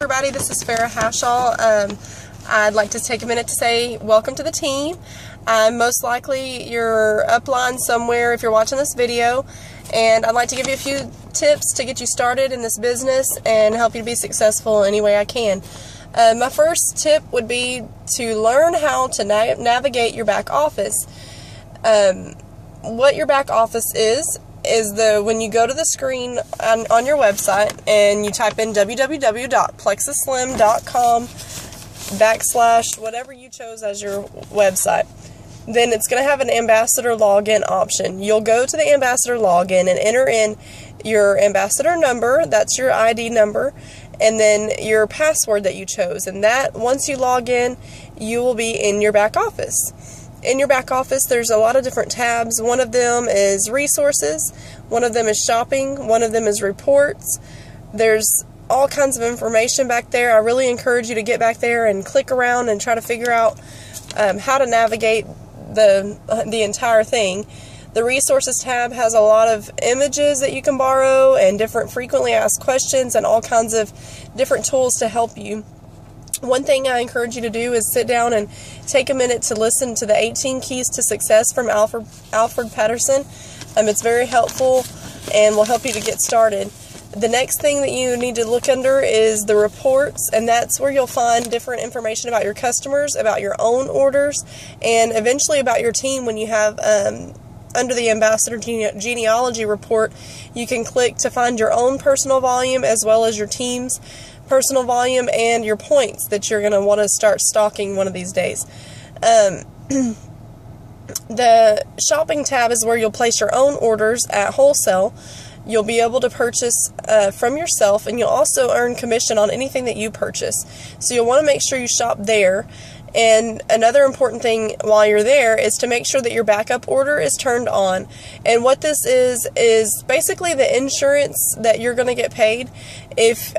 Everybody, this is Farrah Hashall. I'd like to take a minute to say welcome to the team. Most likely you're upline somewhere if you're watching this video, and I'd like to give you a few tips to get you started in this business and help you to be successful any way I can. My first tip would be to learn how to navigate your back office. What your back office is when you go to the screen on your website and you type in www.plexusslim.com / whatever you chose as your website, then it's going to have an ambassador login option. You'll go to the ambassador login and enter in your ambassador number, that's your ID number, and then your password that you chose. And that, once you log in, you will be in your back office. In your back office, there's a lot of different tabs. One of them is resources, one of them is shopping, one of them is reports. There's all kinds of information back there. I really encourage you to get back there and click around and try to figure out how to navigate the entire thing. The resources tab has a lot of images that you can borrow and different frequently asked questions and all kinds of different tools to help you. One thing I encourage you to do is sit down and take a minute to listen to the 18 Keys to Success from Alfred Patterson. It's very helpful and will help you to get started. The next thing that you need to look under is the reports, and that's where you'll find different information about your customers, about your own orders, and eventually about your team. When you have under the Ambassador Genealogy report, you can click to find your own personal volume as well as your team's personal volume and your points that you're going to want to start stocking one of these days. The shopping tab is where you'll place your own orders at wholesale. You'll be able to purchase from yourself, and you'll also earn commission on anything that you purchase. So you'll want to make sure you shop there. And another important thing while you're there is to make sure that your backup order is turned on. And what this is basically the insurance that you're going to get paid. If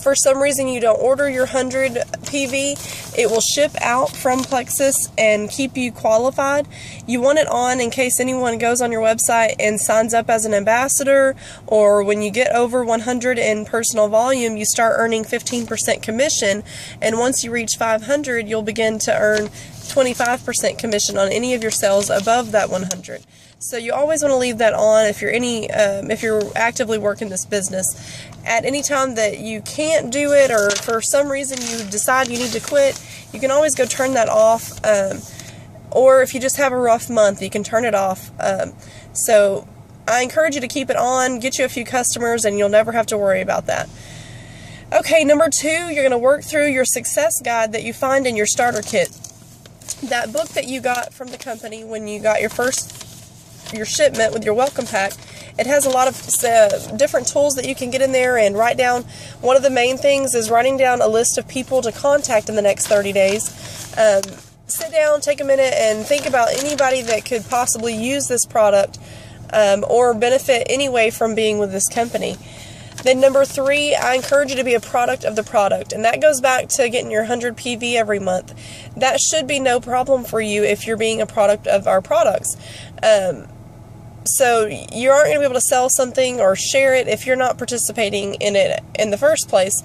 for some reason you don't order your 100 PV, it will ship out from Plexus and keep you qualified. You want it on in case anyone goes on your website and signs up as an ambassador, or when you get over 100 in personal volume, you start earning 15% commission. And once you reach 500, you'll begin to earn 25% commission on any of your sales above that 100. So you always want to leave that on if you're actively working this business. At any time that you can't do it, or for some reason you decide you need to quit, you can always go turn that off. Or if you just have a rough month, you can turn it off. So I encourage you to keep it on, get you a few customers, and you'll never have to worry about that. Okay, number 2, you're going to work through your success guide that you find in your starter kit. That book that you got from the company when you got your shipment with your welcome pack, it has a lot of different tools that you can get in there and write down. One of the main things is writing down a list of people to contact in the next 30 days. Sit down, take a minute, and think about anybody that could possibly use this product or benefit anyway from being with this company. Then number 3, I encourage you to be a product of the product, and that goes back to getting your 100 PV every month. That should be no problem for you if you're being a product of our products. So you aren't going to be able to sell something or share it if you're not participating in it in the first place.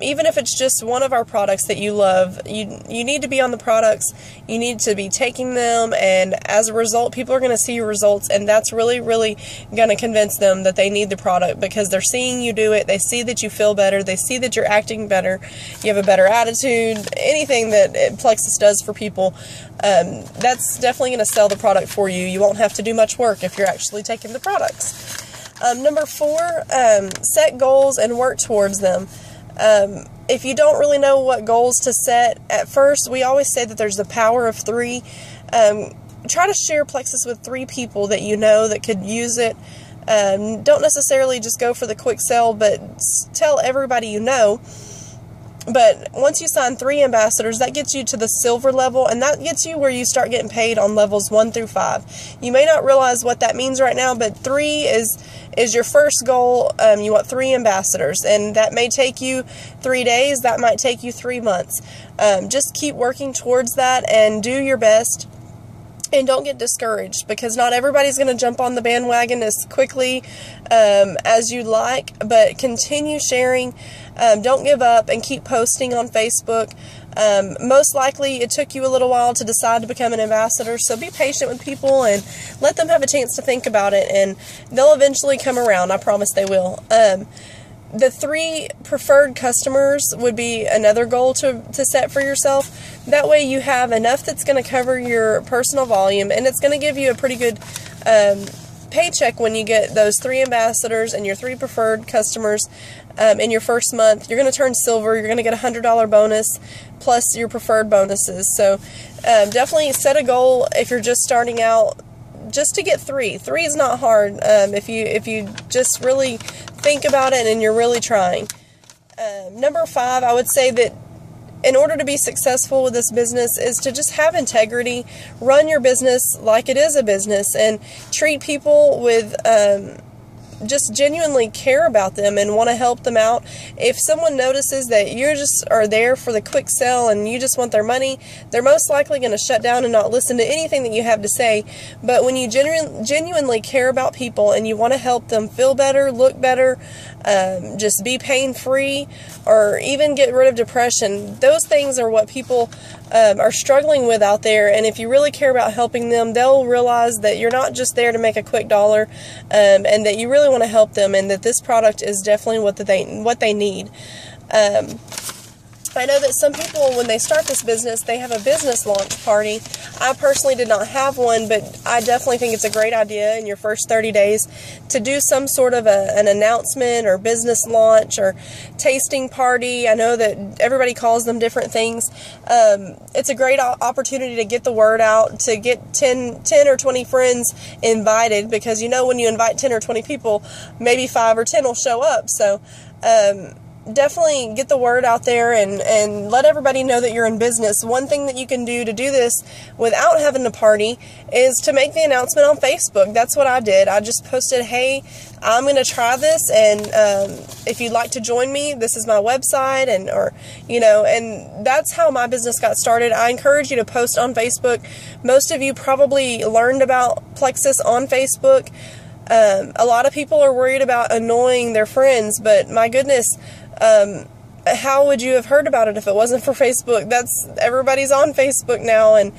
Even if it's just one of our products that you love, you need to be on the products, you need to be taking them, and as a result, people are going to see your results, and that's really, really going to convince them that they need the product, because they're seeing you do it, they see that you feel better, they see that you're acting better, you have a better attitude, anything that Plexus does for people, that's definitely going to sell the product for you. You won't have to do much work if you're actually taking the products. Number 4, set goals and work towards them. If you don't really know what goals to set at first, we always say that there's the power of 3. Try to share Plexus with 3 people that you know that could use it. Don't necessarily just go for the quick sell, but tell everybody you know. But once you sign 3 ambassadors, that gets you to the silver level, and that gets you where you start getting paid on levels 1 through 5. You may not realize what that means right now, but 3 is your first goal. You want 3 ambassadors, and that may take you 3 days, that might take you 3 months. Just keep working towards that and do your best. And don't get discouraged, because not everybody's going to jump on the bandwagon as quickly as you'd like, but continue sharing. Don't give up, and keep posting on Facebook. Most likely it took you a little while to decide to become an ambassador, so be patient with people and let them have a chance to think about it, and they'll eventually come around. I promise they will. The 3 preferred customers would be another goal to set for yourself. That way you have enough that's going to cover your personal volume, and it's going to give you a pretty good paycheck when you get those 3 ambassadors and your 3 preferred customers in your first month. You're going to turn silver. You're going to get a $100 bonus plus your preferred bonuses. So definitely set a goal if you're just starting out, just to get 3. 3 is not hard if you just really think about it and you're really trying. Number 5, I would say that in order to be successful with this business is to just have integrity. Run your business like it is a business, and treat people with just genuinely care about them and want to help them out. If someone notices that you just are there for the quick sell and you just want their money, they're most likely going to shut down and not listen to anything that you have to say. But when you genuinely care about people and you want to help them feel better, look better, just be pain-free, or even get rid of depression, those things are what people are struggling with out there. And if you really care about helping them, they'll realize that you're not just there to make a quick dollar, and that you really want to help them, and that this product is definitely what they need. I know that some people, when they start this business, they have a business launch party. I personally did not have one, but I definitely think it's a great idea in your first 30 days to do some sort of an announcement or business launch or tasting party. I know that everybody calls them different things. It's a great opportunity to get the word out, to get 10 or 20 friends invited, because you know when you invite 10 or 20 people, maybe 5 or 10 will show up. So definitely get the word out there and let everybody know that you're in business. One thing that you can do to do this without having a party is to make the announcement on Facebook. That's what I did. I just posted, hey, I'm going to try this, and if you'd like to join me, this is my website, and that's how my business got started. I encourage you to post on Facebook. Most of you probably learned about Plexus on Facebook. A lot of people are worried about annoying their friends, but my goodness, how would you have heard about it if it wasn't for Facebook? Everybody's on Facebook now, and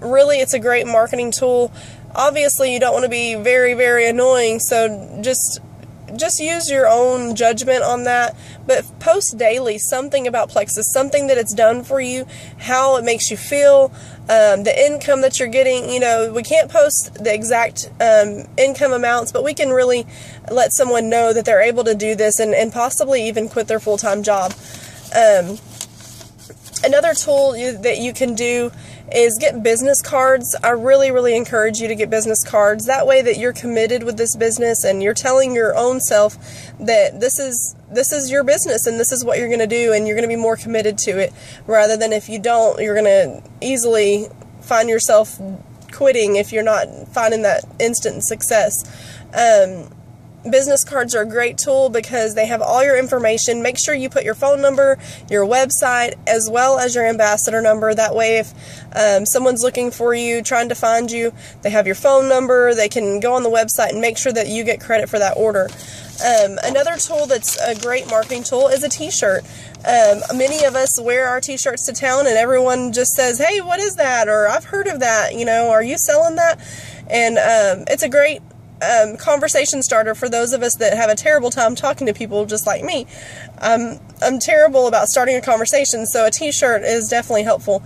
really it's a great marketing tool. Obviously, you don't want to be very, very annoying, so just use your own judgment on that, but post daily something about Plexus, something that it's done for you, how it makes you feel, the income that you're getting. We can't post the exact income amounts, but we can really let someone know that they're able to do this and possibly even quit their full-time job. Another tool that you can do is get business cards. I really, really encourage you to get business cards. That way that you're committed with this business and you're telling your own self that this is your business and this is what you're going to do, and you're going to be more committed to it, rather than if you don't, you're going to easily find yourself quitting if you're not finding that instant success. Business cards are a great tool because they have all your information. Make sure you put your phone number, your website, as well as your ambassador number. That way if someone's looking for you, trying to find you, they have your phone number, they can go on the website and make sure that you get credit for that order. Another tool that's a great marketing tool is a t-shirt. Many of us wear our t-shirts to town and everyone just says, hey, what is that? Or I've heard of that, are you selling that? And it's a great conversation starter for those of us that have a terrible time talking to people just like me. I'm terrible about starting a conversation, so a t-shirt is definitely helpful.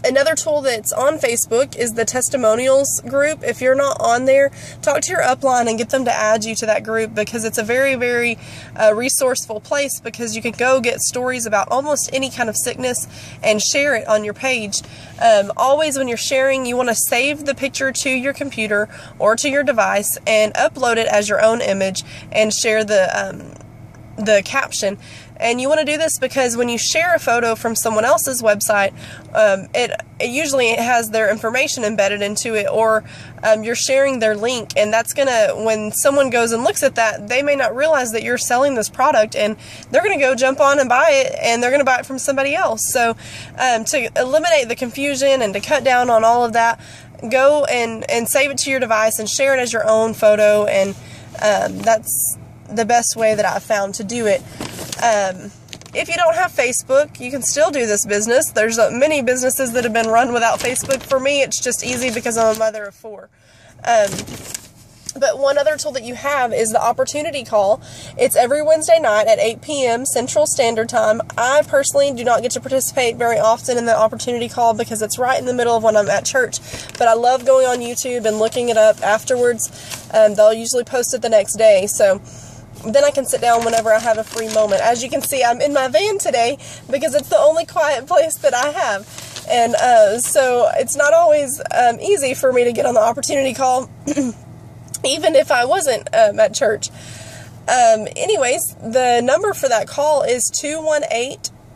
Another tool that's on Facebook is the testimonials group. If you're not on there, talk to your upline and get them to add you to that group, because it's a very, very resourceful place, because you can go get stories about almost any kind of sickness and share it on your page. Always when you're sharing, you want to save the picture to your computer or to your device and upload it as your own image and share the the caption. And you want to do this because when you share a photo from someone else's website, it usually has their information embedded into it, or you're sharing their link, and that's gonna, when someone goes and looks at that, they may not realize that you're selling this product, and they're gonna go jump on and buy it, and they're gonna buy it from somebody else. So to eliminate the confusion and to cut down on all of that, go and save it to your device and share it as your own photo, and that's the best way that I've found to do it. If you don't have Facebook, you can still do this business. There's many businesses that have been run without Facebook. For me, it's just easy because I'm a mother of 4. But one other tool that you have is the opportunity call. It's every Wednesday night at 8 p.m. Central Standard Time. I personally do not get to participate very often in the opportunity call because it's right in the middle of when I'm at church. But I love going on YouTube and looking it up afterwards. They'll usually post it the next day. So then I can sit down whenever I have a free moment. As you can see, I'm in my van today because it's the only quiet place that I have. And so it's not always easy for me to get on the opportunity call, even if I wasn't at church. Anyways, the number for that call is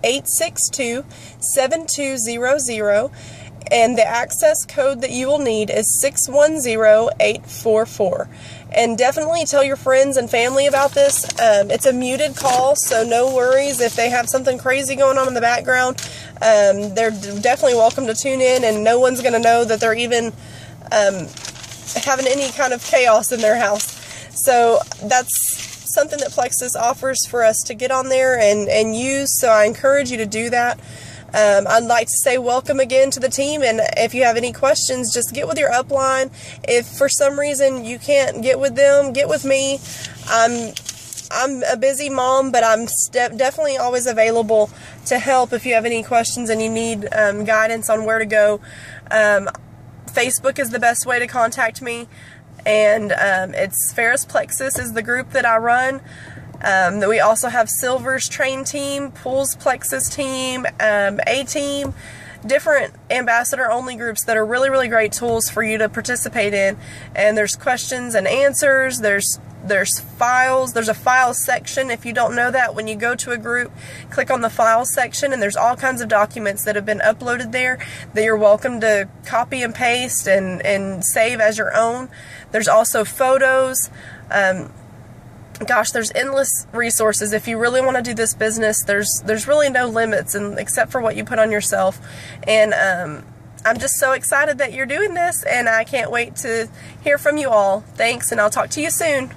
218-862-7200. And the access code that you will need is 610844. And definitely tell your friends and family about this. It's a muted call, so no worries if they have something crazy going on in the background. They're definitely welcome to tune in, and no one's going to know that they're even having any kind of chaos in their house. So that's something that Plexus offers for us to get on there and use, so I encourage you to do that. I'd like to say welcome again to the team, and if you have any questions, just get with your upline. If for some reason you can't get with them, get with me. I'm a busy mom, but I'm definitely always available to help if you have any questions and you need guidance on where to go. Facebook is the best way to contact me, and it's Ferris Plexus is the group that I run. We also have Silver's Train Team, Pool's Plexus Team, A-Team, different ambassador-only groups that are really, really great tools for you to participate in. And there's questions and answers, there's files, there's a files section. If you don't know that, when you go to a group, click on the files section, and there's all kinds of documents that have been uploaded there that you're welcome to copy and paste and save as your own. There's also photos. Gosh, there's endless resources. If you really want to do this business, there's really no limits, and except for what you put on yourself. And I'm just so excited that you're doing this, and I can't wait to hear from you all. Thanks, and I'll talk to you soon.